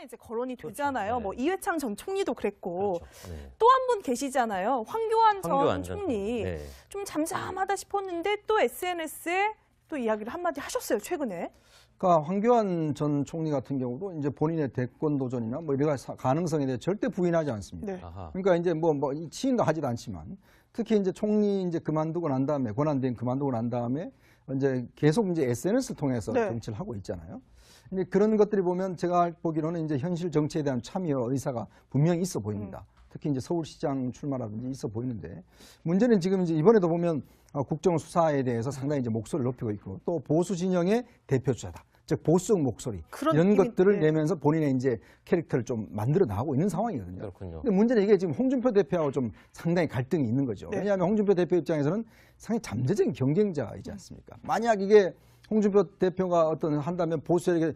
최근에 이제 거론이 그렇죠. 되잖아요. 네. 뭐 이회창 전 총리도 그랬고 그렇죠. 네. 또 한 분 계시잖아요. 황교안 전 총리. 네. 좀 잠잠하다 싶었는데 또 SNS에 또 이야기를 한마디 하셨어요, 최근에. 그러니까 황교안 전 총리 같은 경우도 이제 본인의 대권 도전이나 뭐 이런 가능성에 대해 절대 부인하지 않습니다. 네. 아하. 그러니까 이제 뭐 시인도 하지도 않지만 특히 이제 총리 이제 그만두고 난 다음에 권한대행 그만두고 난 다음에 이제 계속 이제 SNS를 통해서 네. 정치를 하고 있잖아요. 근데 그런 것들이 보면 제가 보기로는 이제 현실 정치에 대한 참여 의사가 분명히 있어 보입니다. 특히 이제 서울시장 출마라든지 있어 보이는데 문제는 지금 이제 이번에도 보면 국정수사에 대해서 상당히 이제 목소리를 높이고 있고 또 보수 진영의 대표주자다. 즉 보수적 목소리 이런 것들을 내면서 본인의 이제 캐릭터를 좀 만들어 나가고 있는 상황이거든요. 그렇군요. 근데 문제는 이게 지금 홍준표 대표하고 좀 상당히 갈등이 있는 거죠. 네. 왜냐하면 홍준표 대표 입장에서는 상당히 잠재적인 경쟁자이지 않습니까? 만약 이게 홍준표 대표가 한다면 보수 세력의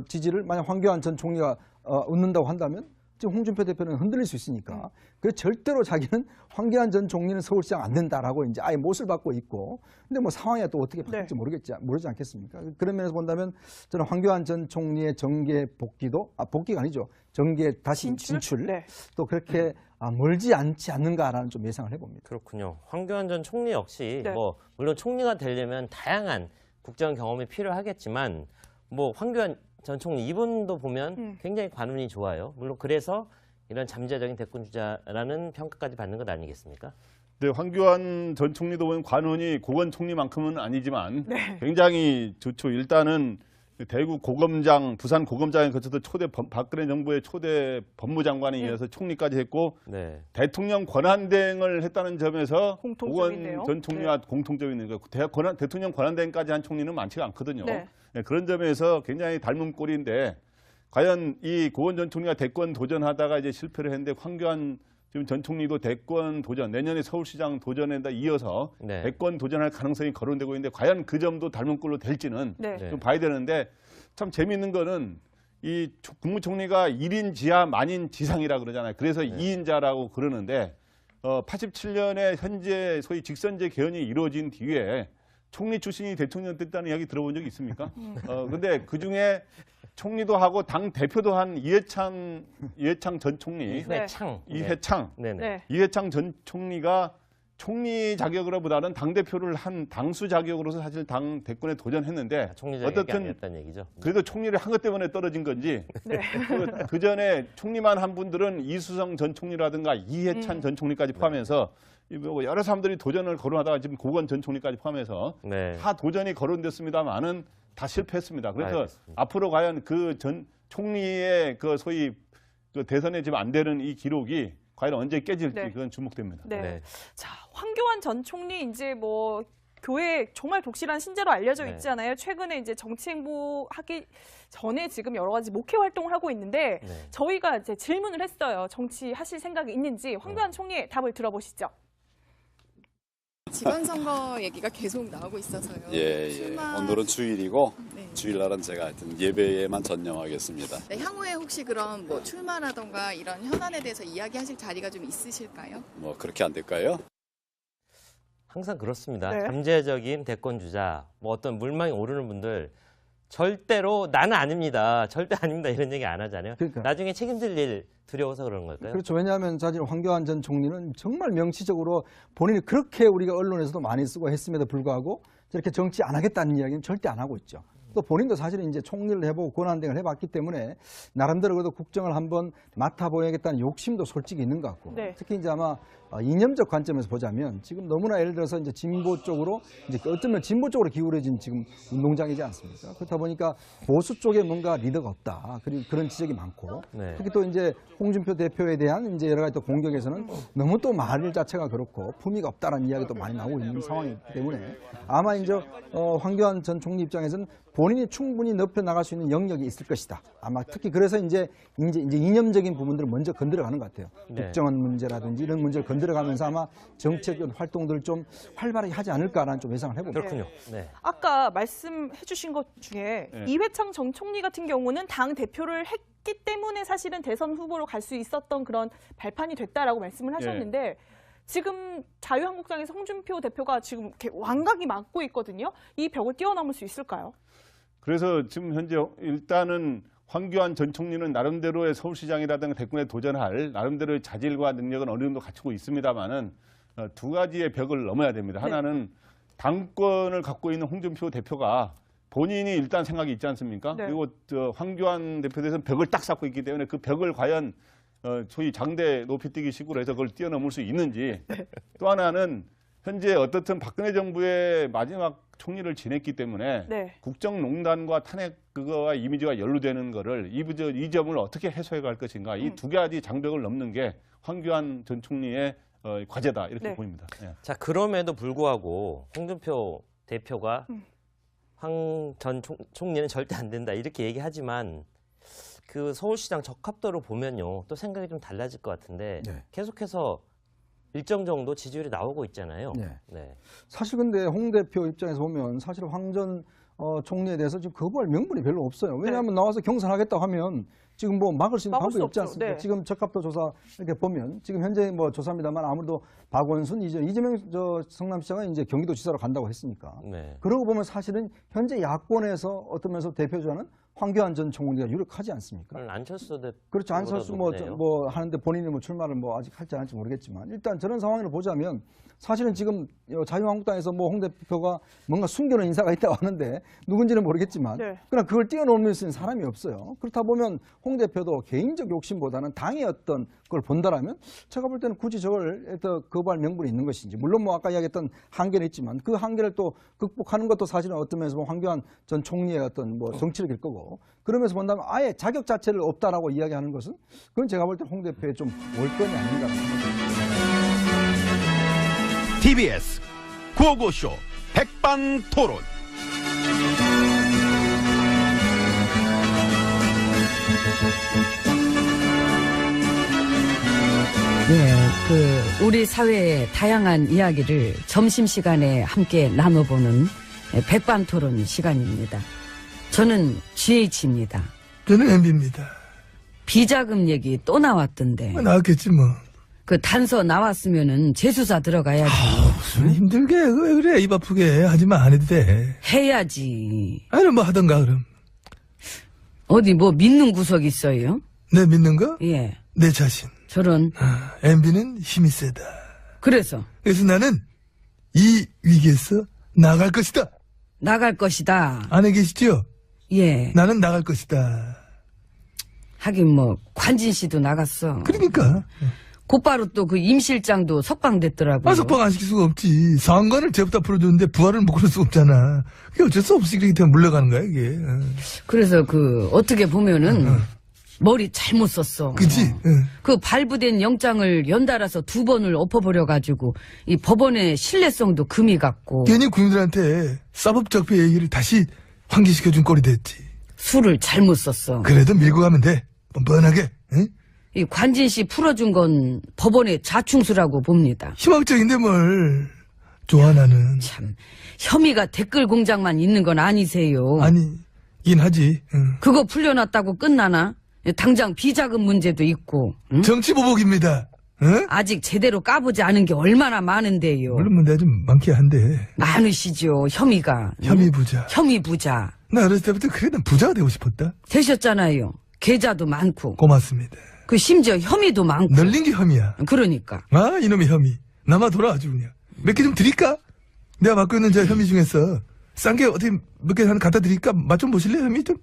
지지를 만약 황교안 전 총리가 얻는다고 한다면 지금 홍준표 대표는 흔들릴 수 있으니까 그래서 절대로 자기는 황교안 전 총리는 서울시장 안 된다라고 이제 아예 못을 받고 있고 근데 뭐 상황이 또 어떻게 바뀔지 모르지 않겠습니까? 그런 면에서 본다면 저는 황교안 전 총리의 정계 복귀도 복귀가 아니죠. 정계 다시 진출 네. 또 그렇게 멀지 않지 않는가라는 좀 예상을 해봅니다. 그렇군요. 황교안 전 총리 역시 네. 뭐 물론 총리가 되려면 다양한 국정 경험이 필요하겠지만 뭐 황교안 전 총리 이분도 보면 굉장히 관운이 좋아요. 물론 그래서 이런 잠재적인 대권 주자라는 평가까지 받는 것 아니겠습니까? 네, 황교안 전 총리도 보면 관운이 고건 총리만큼은 아니지만 네. 굉장히 좋죠. 일단은 대구 고검장, 부산 고검장에 거쳐서 박근혜 정부의 초대 법무장관에 이어서 총리까지 했고 네. 대통령 권한대행을 했다는 점에서 공통점인데요. 고건 전 총리와 공통점이 있는 거예요. 대통령 권한대행까지 한 총리는 많지가 않거든요. 네. 네, 그런 점에서 굉장히 닮은 꼴인데 과연 이 고건 전 총리가 대권 도전하다가 이제 실패를 했는데 황교안 지금 전 총리도 대권 도전, 내년에 서울시장 도전에다 이어서 네. 대권 도전할 가능성이 거론되고 있는데 과연 그 점도 닮은 꼴로 될지는 네. 좀 봐야 되는데 참 재미있는 거는 이 국무총리가 1인 지하 만인 지상이라 그러잖아요. 그래서 2인자라고 그러는데 87년에 현재 소위 직선제 개헌이 이루어진 뒤에 총리 출신이 대통령 됐다는 이야기 들어본 적이 있습니까? 근데 그중에 총리도 하고 당 대표도 한 이회창 전 총리, 이회창, 네네. 이회창 전 총리가 총리 자격으로보다는 당 대표를 한 당수 자격으로서 사실 당 대권에 도전했는데 총리 자격이 아니었다는 얘기죠. 그래도 총리를 한 것 때문에 떨어진 건지 네. 그 전에 총리만 한 분들은 이수성 전 총리라든가 이해찬 전 총리까지 포함해서 여러 사람들이 도전을 거론하다가 지금 고건 전 총리까지 포함해서 다 도전이 거론됐습니다만은 다 실패했습니다. 그래서 알겠습니다. 앞으로 과연 그 전 총리의 그 소위 그 대선에 지금 안 되는 이 기록이 과연 언제 깨질지 그건 주목됩니다. 네. 자, 황교안 전 총리 이제 뭐 교회 정말 독실한 신자로 알려져 있잖아요. 최근에 이제 정치 행보하기 전에 지금 여러 가지 목회 활동을 하고 있는데 저희가 이제 질문을 했어요. 정치하실 생각이 있는지 황교안 총리의 답을 들어보시죠. 지방선거 얘기가 계속 나오고 있어서요. 오늘은 주일이고 주일날은 제가 하여튼 예배에만 전념하겠습니다. 네, 향후에 혹시 그럼 뭐 출마라던가 이런 현안에 대해서 이야기하실 자리가 좀 있으실까요? 뭐 그렇게 안 될까요? 항상 그렇습니다. 잠재적인 대권 주자, 뭐 어떤 물망에 오르는 분들 절대로 나는 아닙니다. 절대 아닙니다. 이런 얘기 안 하잖아요. 그러니까. 나중에 책임질 일 두려워서 그런 걸까요? 그렇죠. 왜냐하면 사실 황교안 전 총리는 정말 명시적으로 본인이 그렇게 우리가 언론에서도 많이 쓰고 했음에도 불구하고 저렇게 정치 안 하겠다는 이야기는 절대 안 하고 있죠. 또 본인도 사실은 이제 총리를 해보고 권한대행을 해봤기 때문에 나름대로 그래도 국정을 한번 맡아보야겠다는 욕심도 솔직히 있는 것 같고 특히 이제 아마 이념적 관점에서 보자면 지금 너무나 예를 들어서 이제 진보 쪽으로 이제 어쩌면 진보 쪽으로 기울어진 지금 운동장이지 않습니까? 그렇다 보니까 보수 쪽에 뭔가 리더가 없다. 그리고 그런 지적이 많고 특히 또 이제 홍준표 대표에 대한 이제 여러 가지 또 공격에서는 너무 또 말 자체가 그렇고 품위가 없다라는 이야기도 많이 나오고 있는 상황이기 때문에 아마 이제 황교안 전 총리 입장에서는 본인이 충분히 넓혀 나갈 수 있는 영역이 있을 것이다. 아마 특히 그래서 이제 이념적인 부분들을 먼저 건드려가는 것 같아요. 국정원 문제라든지 이런 문제를 건드려가면서 아마 정책적인 활동들을 좀 활발하게 하지 않을까라는 좀 예상을 해봅니다. 그렇군요. 아까 말씀해 주신 것 중에 이회창 전 총리 같은 경우는 당 대표를 했기 때문에 사실은 대선 후보로 갈 수 있었던 그런 발판이 됐다라고 말씀을 하셨는데 지금 자유한국당에서 홍준표 대표가 지금 이렇게 완각이 막고 있거든요. 이 벽을 뛰어넘을 수 있을까요? 그래서 지금 현재 일단은 황교안 전 총리는 나름대로의 서울시장이라든가 대권에 도전할 나름대로의 자질과 능력은 어느 정도 갖추고 있습니다만은 두 가지의 벽을 넘어야 됩니다. 하나는 당권을 갖고 있는 홍준표 대표가 본인이 일단 생각이 있지 않습니까? 네. 그리고 황교안 대표에 대해서는 벽을 딱 쌓고 있기 때문에 그 벽을 과연 소위 장대 높이뛰기 식으로 해서 그걸 뛰어넘을 수 있는지. 또 하나는 현재 어떻든 박근혜 정부의 마지막 총리를 지냈기 때문에 네. 국정농단과 탄핵 그거와 이미지가 연루되는 거를 이 점을 어떻게 해소해 갈 것인가. 이 두 가지 장벽을 넘는 게 황교안 전 총리의 과제다 이렇게 네. 보입니다. 예. 자, 그럼에도 불구하고 홍준표 대표가 황 전 총리는 절대 안 된다 이렇게 얘기하지만 그 서울시장 적합도를 보면요 또 생각이 좀 달라질 것 같은데 네. 계속해서 일정 정도 지지율이 나오고 있잖아요. 네. 네. 사실 근데 홍 대표 입장에서 보면 사실 황 전 총리에 대해서 지금 거부할 명분이 별로 없어요. 왜냐하면 나와서 경선하겠다고 하면 지금 뭐 막을 수 있는 막을 수 방법이 없지 없죠. 않습니까? 네. 지금 적합도 조사 이렇게 보면 지금 현재 뭐 조사입니다만 아무래도 박원순, 이재명 성남시장은 이제 경기도지사로 간다고 했으니까. 네. 그러고 보면 사실은 현재 야권에서 어떤 면에서 대표주자는 황교안 전 총리가 유력하지 않습니까? 안철수 대표 그렇죠. 안철수 뭐 하는데 본인이 뭐 출마를 뭐 아직 할지 안 할지 모르겠지만 일단 저런 상황을 보자면 사실은 지금 자유한국당에서 뭐 홍 대표가 뭔가 숨겨놓은 인사가 있다고 하는데 누군지는 모르겠지만 네. 그러나 그걸 뛰어넘을 수 있는 사람이 없어요. 그렇다 보면 홍 대표도 개인적 욕심보다는 당의 어떤 걸 본다라면 제가 볼 때는 굳이 저걸 거부할 명분이 있는 것인지 물론 뭐 아까 이야기했던 한계는 있지만 그 한계를 또 극복하는 것도 사실은 어떤 면에서 황교안 전 총리의 어떤 뭐 정치력일 거고 그러면서 본다면 아예 자격 자체를 없다라고 이야기하는 것은 그건 제가 볼 때 홍 대표의 좀 월권이 아닌가 생각합니다. TBS 구호고쇼 백반토론. 우리 사회의 다양한 이야기를 점심시간에 함께 나눠보는 백반토론 시간입니다. 저는 GH입니다. 저는 MB입니다. 비자금 얘기 또 나왔던데. 나왔겠지 뭐. 그 단서 나왔으면은 재수사 들어가야지. 무슨 힘들게 왜 그래 입 아프게 하지만 안 해도 돼. 해야지. 아니 뭐 하던가 그럼. 어디 뭐 믿는 구석 있어요? 내 믿는 거? 예. 내 자신. 저런. MB는 힘이 세다. 그래서 나는 이 위기에서 나갈 것이다. 나갈 것이다. 안에 계시죠? 예. 나는 나갈 것이다. 하긴 뭐 관진 씨도 나갔어. 그러니까. 곧바로 또 그 임 실장도 석방됐더라고요. 석방 안 시킬 수가 없지. 상관을 죄부터 풀어줬는데 부활을 못 그럴 수 없잖아. 그게 어쩔 수 없이 그렇기 때문에 물러가는 거야 이게. 그래서 그 어떻게 보면은 머리 잘못 썼어. 그치? 그 발부된 영장을 연달아서 2번을 엎어버려가지고 이 법원의 신뢰성도 금이 갔고 괜히 국민들한테 사법적폐 얘기를 다시 환기시켜준 꼴이 됐지. 술을 잘못 썼어. 그래도 밀고 가면 돼. 뻔뻔하게. 응? 이 관진 씨 풀어준 건 법원의 자충수라고 봅니다. 희망적인데 뭘. 좋아 나는. 참 혐의가 댓글 공장만 있는 건 아니세요. 아니긴 하지. 응. 그거 풀려났다고 끝나나? 당장 비자금 문제도 있고. 응? 정치보복입니다. 응? 아직 제대로 까보지 않은 게 얼마나 많은데요. 물론 뭐 내가 좀 많긴 한데. 많으시죠 혐의가. 혐의 부자. 혐의 부자. 나 어렸을 때부터 그래 난 부자가 되고 싶었다. 되셨잖아요. 계좌도 많고. 고맙습니다. 그 심지어 혐의도 많고. 널린 게 혐의야. 그러니까. 아 이놈의 혐의. 남아 돌아 아주 그냥. 몇 개 좀 드릴까? 내가 맡고 있는 저 혐의 중에서 싼 게 어떻게 몇 개 하나 갖다 드릴까? 맛 좀 보실래요 혐의 좀?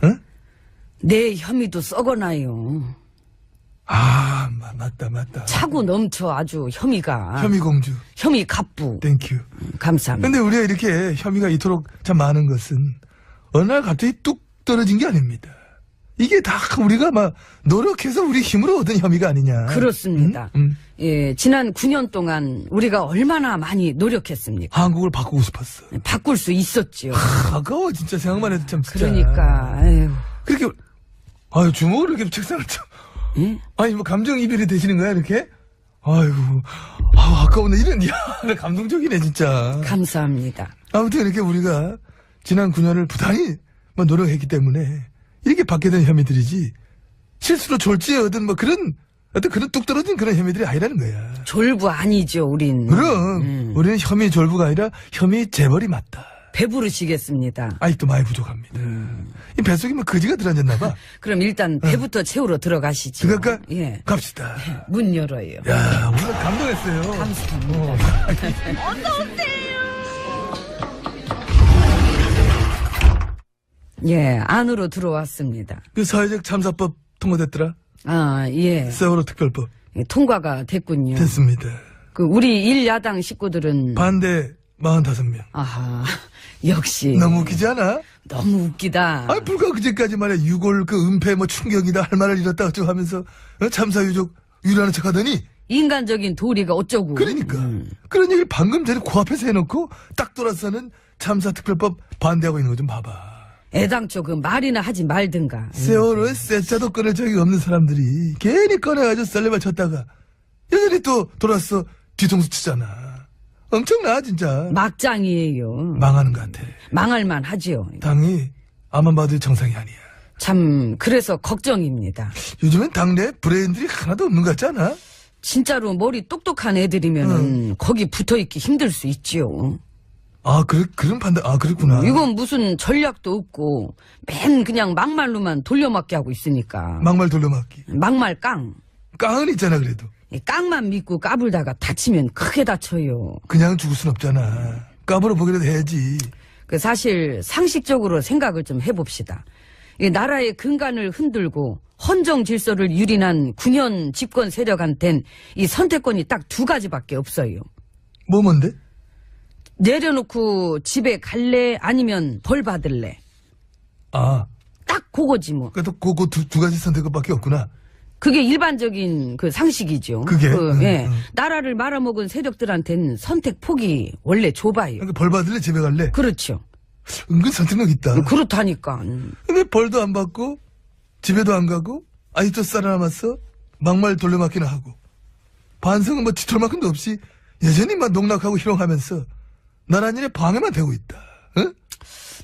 응? 내 혐의도 썩어나요. 아 맞다. 차고 넘쳐 아주 혐의가. 혐의 공주. 혐의 갑부. 땡큐. 감사합니다. 근데 우리가 이렇게 혐의가 이토록 참 많은 것은 어느 날 갑자기 뚝 떨어진 게 아닙니다. 이게 다 우리가 막 노력해서 우리 힘으로 얻은 혐의가 아니냐. 그렇습니다. 예, 지난 9년 동안 우리가 얼마나 많이 노력했습니까? 한국을 바꾸고 싶었어. 바꿀 수 있었지요. 아까워 진짜 생각만 해도 참 진짜. 그러니까 아유. 그렇게 주먹을 이렇게 책상을 참. 예? 아니 뭐 감정 이별이 되시는 거야 이렇게? 아이고 아까운데 이런 감동적이네 진짜. 감사합니다. 아무튼 이렇게 우리가 지난 9년을 부단히 뭐 노력했기 때문에 이렇게 받게 된 혐의들이지 실수로 졸지에 얻은 뭐 그런 어떤 그런 뚝 떨어진 그런 혐의들이 아니라는 거야. 졸부 아니죠 우린. 그럼 우리는 혐의 졸부가 아니라 혐의 재벌이 맞다. 배부르시겠습니다. 아직도 많이 부족합니다. 이 뱃속에 뭐 거지가 들어앉았나 봐. 그럼 일단 배부터 채우러 들어가시죠. 들어갈까? 예. 갑시다. 문 열어요. 야, 오늘 감동했어요. 감사합니다. 예, 안으로 들어왔습니다. 그 사회적 참사법 통과됐더라. 아, 예. 세월호 특별법. 예, 통과가 됐군요. 됐습니다. 그 우리 일야당 식구들은 반대 45명. 아하, 역시 너무 웃기지 않아? 너무 웃기다. 아니, 불과 그제까지 말이야. 유골 그 은폐 뭐 충격이다 할 말을 잃었다 어쩌고 하면서 참사 유족 유리하는 척 하더니 인간적인 도리가 어쩌고. 그러니까 그런 얘기를 방금 전에 코앞에서 해놓고 딱 돌아서는 참사 특별법 반대하고 있는 거 좀 봐봐. 애당초 그 말이나 하지 말든가. 세월호에 쎄짜도 꺼낼 적이 없는 사람들이 괜히 꺼내가지고 썰레발 쳤다가 여전히 또 돌아서 뒤통수 치잖아. 엄청나 진짜. 막장이에요. 망하는 것 같아. 망할만 하지요. 당이 아만 봐도 정상이 아니야. 참 그래서 걱정입니다. 요즘엔 당내 브레인들이 하나도 없는 것 같지 않아? 진짜로 머리 똑똑한 애들이면은 거기 붙어있기 힘들 수 있지요. 아, 그런 판단, 그렇구나. 이건 무슨 전략도 없고 맨 그냥 막말로만 돌려막기 하고 있으니까. 막말 돌려막기. 막말 깡. 깡은 있잖아, 그래도. 이 깡만 믿고 까불다가 다치면 크게 다쳐요. 그냥 죽을 순 없잖아. 까불어 보기라도 해야지. 그 사실 상식적으로 생각을 좀 해봅시다. 이 나라의 근간을 흔들고 헌정 질서를 유린한 9년 집권 세력한텐 이 선택권이 딱 두 가지밖에 없어요. 뭔데? 내려놓고 집에 갈래 아니면 벌 받을래. 아, 딱 그거지 뭐. 그래도 두 가지 선택밖에 없구나. 그게 일반적인 그 상식이죠. 그게? 예. 나라를 말아먹은 세력들한테는 선택 폭이 원래 좁아요. 그러니까 벌 받을래, 집에 갈래? 그렇죠. 은근 선택력 있다. 그렇다니까. 근데 벌도 안 받고, 집에도 안 가고, 아직도 살아남았어? 막말 돌려막기나 하고. 반성은 뭐 지털만큼도 없이 여전히 막 농락하고 희롱하면서 나란 일에 방해만 되고 있다. 응?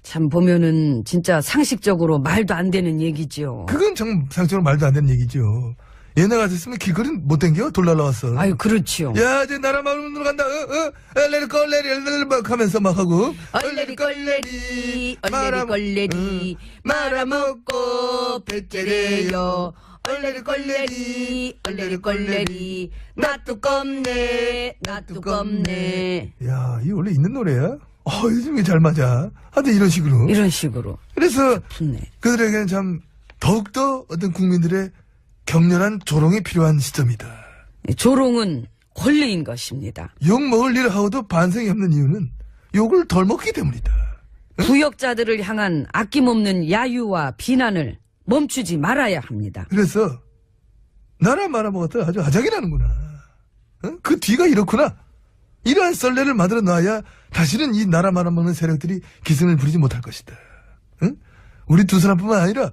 참 보면은 진짜 상식적으로 말도 안 되는 얘기죠. 그건 정 상식적으로 말도 안 되는 얘기죠. 옛날 같았으면 길거리 못 댕겨? 돌 날라왔어. 아유, 그렇죠. 야, 이제 나라 마음으로 간다. 얼레리 꼴레리 막 하면서 막 하고. 얼레리 꼴레리 얼레리 꼴레리 말아먹고 배째래요. 얼레리 꼴레리 얼레리 꼴레리 나 두껍네 나 두껍네. 야, 이 원래 있는 노래야? 요즘에 잘 맞아. 하여튼 이런 식으로. 이런 식으로. 그래서 좋네. 그들에게는 참 더욱더 어떤 국민들의 격렬한 조롱이 필요한 시점이다. 조롱은 권리인 것입니다. 욕 먹을 일을 하고도 반성이 없는 이유는 욕을 덜 먹기 때문이다. 부역자들을 향한 아낌없는 야유와 비난을 멈추지 말아야 합니다. 그래서 나라 말아먹었다 아주 아작이라는구나. 그 뒤가 이렇구나. 이러한 썰레를 만들어 놔야 다시는 이 나라 말아먹는 세력들이 기승을 부리지 못할 것이다. 우리 두 사람뿐만 아니라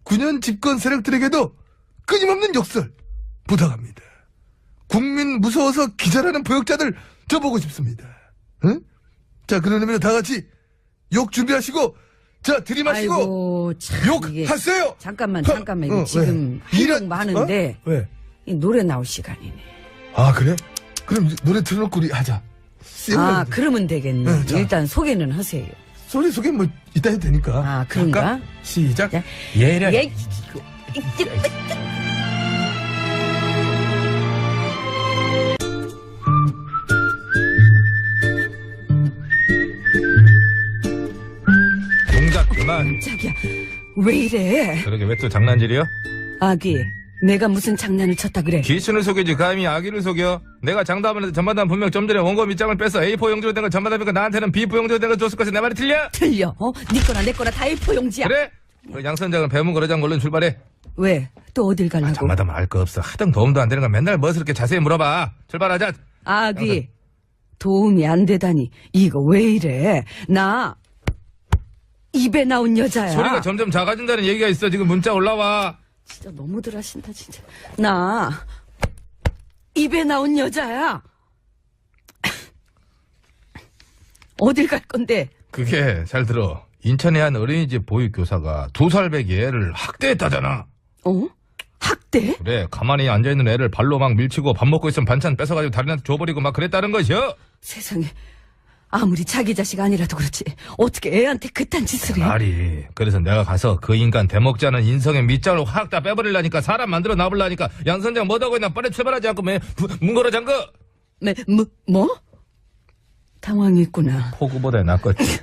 9년 집권 세력들에게도 끊임없는 욕설 부탁합니다. 국민 무서워서 기절하는 부역자들 저 보고 싶습니다. 자, 그런 의미로 다 같이 욕 준비하시고 자, 들이마시고 아이고, 참 욕하세요. 잠깐만 이거 지금 할 욕 많은데 왜? 이 노래 나올 시간이네. 아, 그래? 그럼 노래 틀어놓고 우리 하자. 그러면 되겠네. 네, 일단 소개는 하세요. 소리 소개 뭐 이따 해도 되니까. 아, 그런가? 잠깐, 시작. 자, 예라. 예. 동작 그만. 자기야, 왜 이래? 그러게 왜 또 장난질이야? 아기, 내가 무슨 장난을 쳤다 그래? 귀신을 속이지 감히 아기를 속여. 내가 장담하는데 전마담 분명 좀 전에 원고 밑장을 빼서 A4 용지로 된 거 전마담이니까 나한테는 B4 용지로 된 거 줬을 것이 내 말이 틀려? 틀려. 네 거나 내 거나 다 A4 용지야. 그래? 양선장은 배문 거래장 얼른 출발해. 왜? 또 어딜 가려고? 전마담 알 거 없어. 하등 도움도 안 되는 거 맨날 멋스럽게 자세히 물어봐. 출발하자. 아기, 양선. 도움이 안 되다니 이거 왜 이래? 나 입에 나온 여자야. 소리가 점점 작아진다는 얘기가 있어. 지금 문자 올라와. 진짜 너무들 하신다 진짜. 나 입에 나온 여자야. 어딜 갈 건데? 그게 잘 들어. 인천의 한 어린이집 보육교사가 2살 배기 애를 학대했다잖아. 어? 학대? 그래, 가만히 앉아있는 애를 발로 막 밀치고 밥 먹고 있으면 반찬 뺏어가지고 다른 애한테 줘버리고 막 그랬다는 것이여. 세상에. 아무리 자기 자식 아니라도 그렇지 어떻게 애한테 그딴 짓을 해? 아리, 그래서 내가 가서 그 인간 대먹자는 인성의 밑장을 확 다 빼버리려니까 사람 만들어 놔보려니까 양 선장 뭐하고 있나 빨리 출발하지 않고 문 걸어 잠궈. 뭐? 당황했구나. 포구보다 낫겠지.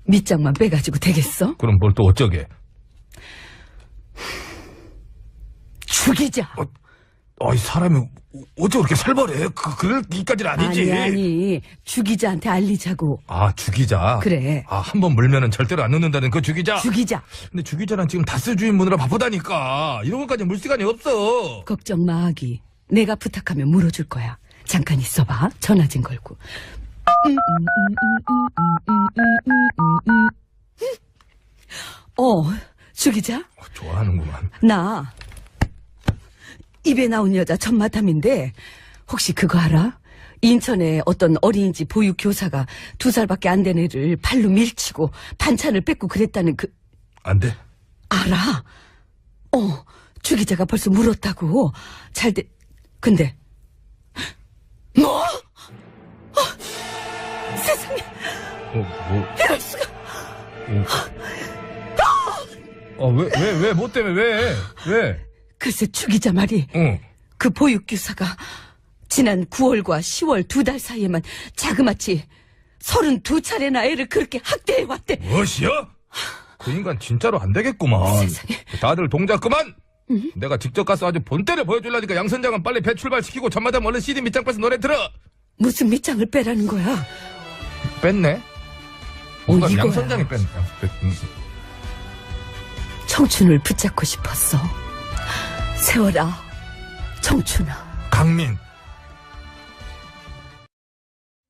밑장만 빼가지고 되겠어? 그럼 뭘 또 어쩌게? 죽이자. 아이 사람이 어째 그렇게 살벌해? 그럴기까지는 아니지. 아니 죽이자한테 알리자고. 아 죽이자. 그래. 아 한 번 물면은 절대로 안 놓는다는 그 죽이자. 죽이자. 근데 죽이자는 지금 다스 주인 무느라 바쁘다니까. 이런 것까지 물 시간이 없어. 걱정 마 아기. 내가 부탁하면 물어줄 거야. 잠깐 있어봐. 전화 좀 걸고. 죽이자. 좋아하는구만. 나 입에 나온 여자 전마담인데 혹시 그거 알아? 인천에 어떤 어린이집 보육 교사가 2살밖에 안 된 애를 발로 밀치고 반찬을 뺏고 그랬다는 그... 안 돼? 알아. 주기자가 벌써 물었다고. 잘 돼. 근데 뭐? 세상에. 이럴 수가. 왜, 뭐 때문에, 왜? 글쎄, 주기자 말이. 그 보육교사가 지난 9월과 10월 2달 사이에만 자그마치 32차례나 애를 그렇게 학대해왔대. 무엇이요? 그 인간 진짜로 안 되겠구만. 세상에. 다들 동작 그만! 내가 직접 가서 아주 본때를 보여주려니까 양 선장은 빨리 배 출발시키고 전마담 얼른 CD 밑장 빼서 노래 틀어! 무슨 밑장을 빼라는 거야? 뺐네? 뭔가 이거야. 양 선장이 뺐네. 청춘을 붙잡고 싶었어. 세워라, 청춘아. 강민.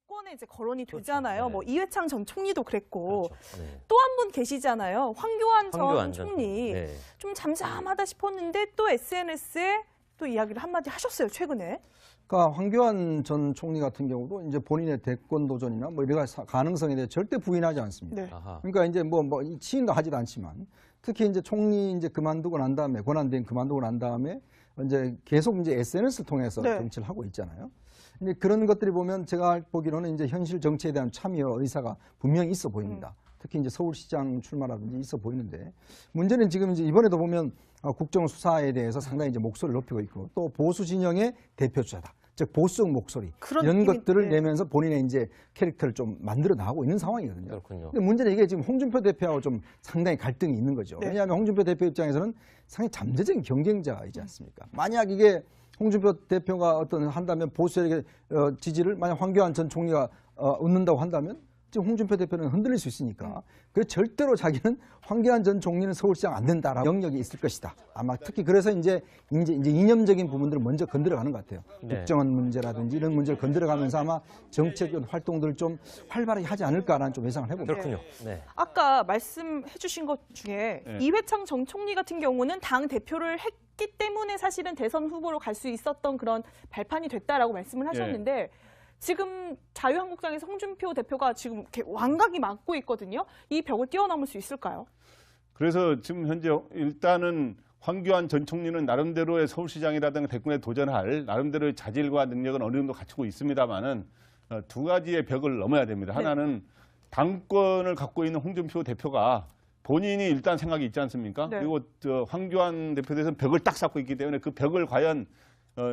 권에 이제 거론이 되잖아요. 네. 뭐 이회창 전 총리도 그랬고 그렇죠. 네. 또 한 분 계시잖아요. 황교안 전 전 총리. 네. 좀 잠잠하다 싶었는데 또 SNS에 또 이야기를 한마디 하셨어요, 최근에. 그러니까 황교안 전 총리 같은 경우도 이제 본인의 대권 도전이나 뭐 이런 가능성에 대해 절대 부인하지 않습니다. 네. 아하. 그러니까 이제 뭐 시인도 하지도 않지만 특히 이제 총리 이제 그만두고 난 다음에 권한대행 그만두고 난 다음에 이제 계속 이제 SNS를 통해서 네. 정치를 하고 있잖아요. 근데 그런 것들이 보면 제가 보기로는 이제 현실 정치에 대한 참여 의사가 분명히 있어 보입니다. 특히 이제 서울시장 출마라든지 있어 보이는데 문제는 지금 이제 이번에도 보면 국정수사에 대해서 상당히 이제 목소리를 높이고 있고 또 보수 진영의 대표주자다. 즉 보수적 목소리 이런 것들을 내면서 본인의 이제 캐릭터를 좀 만들어 나가고 있는 상황이거든요. 그렇군요. 근데 문제는 이게 지금 홍준표 대표하고 좀 상당히 갈등이 있는 거죠. 네. 왜냐하면 홍준표 대표 입장에서는 상당히 잠재적인 경쟁자이지 않습니까? 만약 이게 홍준표 대표가 한다면 보수 세력의 지지를 만약 황교안 전 총리가 얻는다고 한다면 지금 홍준표 대표는 흔들릴 수 있으니까 그래서 절대로 자기는 황교안 전 총리는 서울시장 안 된다라는 영역이 있을 것이다. 아마 특히 그래서 이제 이념적인 부분들을 먼저 건드려가는 것 같아요. 네. 국정원 문제라든지 이런 문제를 건드려가면서 아마 정책적인 활동들을 좀 활발하게 하지 않을까라는 좀 예상을 해봅니다. 그렇군요. 네. 아까 말씀해 주신 것 중에 네. 이회창 전 총리 같은 경우는 당 대표를 했기 때문에 사실은 대선 후보로 갈 수 있었던 그런 발판이 됐다라고 말씀을 하셨는데 지금 자유한국당에서 홍준표 대표가 지금 이렇게 완강히 막고 있거든요. 이 벽을 뛰어넘을 수 있을까요? 그래서 지금 현재 일단은 황교안 전 총리는 나름대로의 서울시장이라든가 대권에 도전할 나름대로의 자질과 능력은 어느 정도 갖추고 있습니다만은 두 가지의 벽을 넘어야 됩니다. 하나는 당권을 갖고 있는 홍준표 대표가 본인이 일단 생각이 있지 않습니까? 네. 그리고 황교안 대표에 대해서는 벽을 딱 쌓고 있기 때문에 그 벽을 과연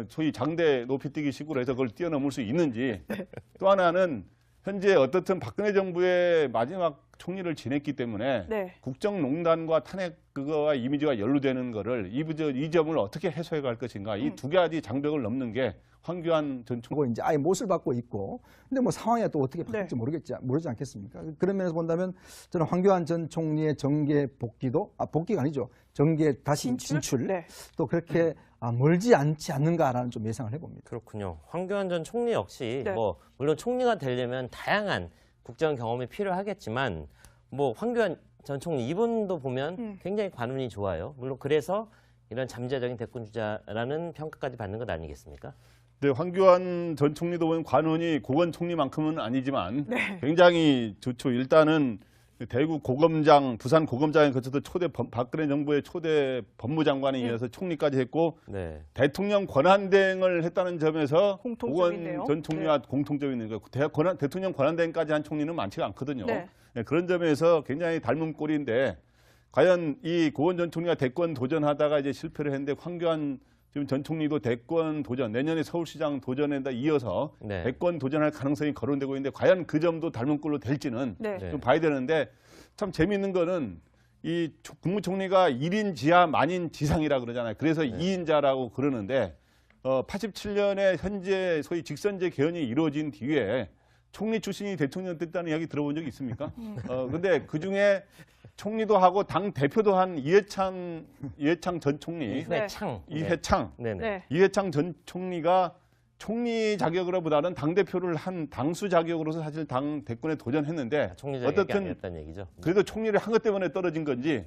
소위 장대 높이뛰기 식으로 해서 그걸 뛰어넘을 수 있는지. 또 하나는 현재 어떻든 박근혜 정부의 마지막 총리를 지냈기 때문에 국정농단과 탄핵 그거와 이미지가 연루되는 거를 이 점을 어떻게 해소해 갈 것인가. 이 두 가지 장벽을 넘는 게 황교안 전 총리. 이제 아예 못을 받고 있고, 근데 뭐 상황이 또 어떻게 바뀔지 모르지 않겠습니까? 그런 면에서 본다면 저는 황교안 전 총리의 정계 복귀도, 복귀가 아니죠. 정계 다시 진출? 또 그렇게 멀지 않지 않는가라는 좀 예상을 해봅니다. 그렇군요. 황교안 전 총리 역시 네. 뭐 물론 총리가 되려면 다양한 국정 경험이 필요하겠지만 뭐 황교안 전 총리 이분도 보면 굉장히 관운이 좋아요. 물론 그래서 이런 잠재적인 대권 주자라는 평가까지 받는 것 아니겠습니까? 네, 황교안 전 총리도 보면 관운이 고건 총리만큼은 아니지만 굉장히 좋죠. 일단은 대구 고검장, 부산 고검장에 거쳐서 박근혜 정부의 초대 법무장관에 이어서 총리까지 했고 네. 대통령 권한대행을 했다는 점에서 공통점인데요. 오건 전 총리와 공통점이 있는 거예요. 대통령 권한대행까지 한 총리는 많지가 않거든요. 네. 네, 그런 점에서 굉장히 닮은 꼴인데 과연 이 고원 전 총리가 대권 도전하다가 이제 실패를 했는데 황교안 지금 전 총리도 대권 도전, 내년에 서울시장 도전에다 이어서 네. 대권 도전할 가능성이 거론되고 있는데 과연 그 점도 닮은 꼴로 될지는 네. 좀 봐야 되는데 참 재미있는 거는 이 국무총리가 1인 지하 만인 지상이라 그러잖아요. 그래서 2인자라고 그러는데 87년에 현재 소위 직선제 개헌이 이루어진 뒤에 총리 출신이 대통령 됐다는 이야기 들어본 적이 있습니까? 근데 그 중에 총리도 하고 당 대표도 한 이해창 전 총리, 이해창 전 총리가 총리 자격으로보다는 당 대표를 한 당수 자격으로서 사실 당 대권에 도전했는데 총리 자격이 아니었다는 얘기죠. 그래도 총리를 한 것 때문에 떨어진 건지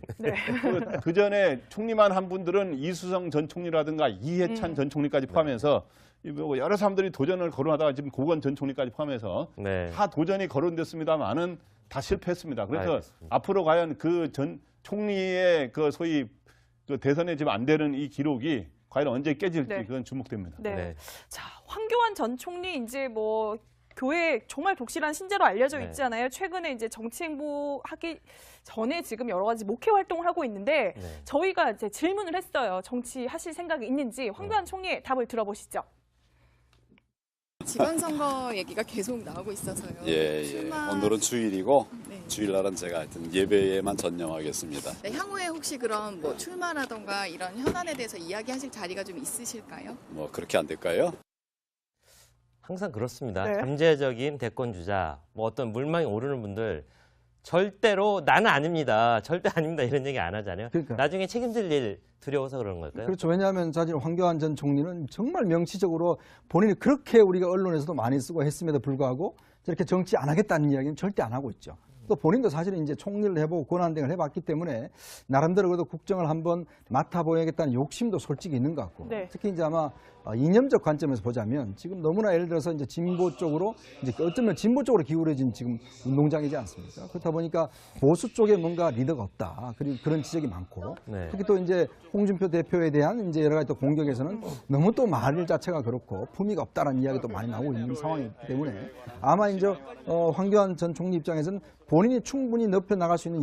그 전에 총리만 한 분들은 이수성 전 총리라든가 이해찬 전 총리까지 포함해서 여러 사람들이 도전을 거론하다가 지금 고건 전 총리까지 포함해서 다 도전이 거론됐습니다만은 다 실패했습니다. 그래서 알겠습니다. 앞으로 과연 그 전 총리의 그 소위 그 대선에 지금 안 되는 이 기록이 과연 언제 깨질지 그건 주목됩니다. 네. 자, 황교안 전 총리 이제 뭐 교회 정말 독실한 신재로 알려져 있잖아요. 최근에 이제 정치 행보하기 전에 지금 여러 가지 목회 활동을 하고 있는데 저희가 이제 질문을 했어요. 정치하실 생각이 있는지 황교안 총리의 답을 들어보시죠. 지방선거 얘기가 계속 나오고 있어서요. 오늘은 주일이고 주일날은 제가 하여튼 예배에만 전념하겠습니다. 네, 향후에 혹시 그럼 뭐 출마라던가 이런 현안에 대해서 이야기하실 자리가 좀 있으실까요? 뭐 그렇게 안 될까요? 항상 그렇습니다. 잠재적인 대권 주자, 뭐 어떤 물망에 오르는 분들 절대로 나는 아닙니다. 절대 아닙니다. 이런 얘기 안 하잖아요. 그러니까. 나중에 책임질 일 두려워서 그런 걸까요? 그렇죠. 왜냐하면 사실 황교안 전 총리는 정말 명시적으로 본인이 그렇게 우리가 언론에서도 많이 쓰고 했음에도 불구하고 저렇게 정치 안 하겠다는 이야기는 절대 안 하고 있죠. 또 본인도 사실은 이제 총리를 해보고 권한대행을 해봤기 때문에 나름대로 그래도 국정을 한번 맡아보야겠다는 욕심도 솔직히 있는 것 같고 특히 이제 아마 이념적 관점에서 보자면 지금 너무나 예를 들어서 이제 진보 쪽으로 이제 어쩌면 진보 쪽으로 기울어진 지금 운동장이지 않습니까? 그렇다 보니까 보수 쪽에 뭔가 리더가 없다. 그리고 그런 지적이 많고 특히 또 이제 홍준표 대표에 대한 이제 여러 가지 또 공격에서는 너무 또 말 자체가 그렇고 품위가 없다라는 이야기도 많이 나오고 있는 상황이기 때문에 아마 이제 황교안 전 총리 입장에서는 본인이 충분히 넓혀 나갈 수 있는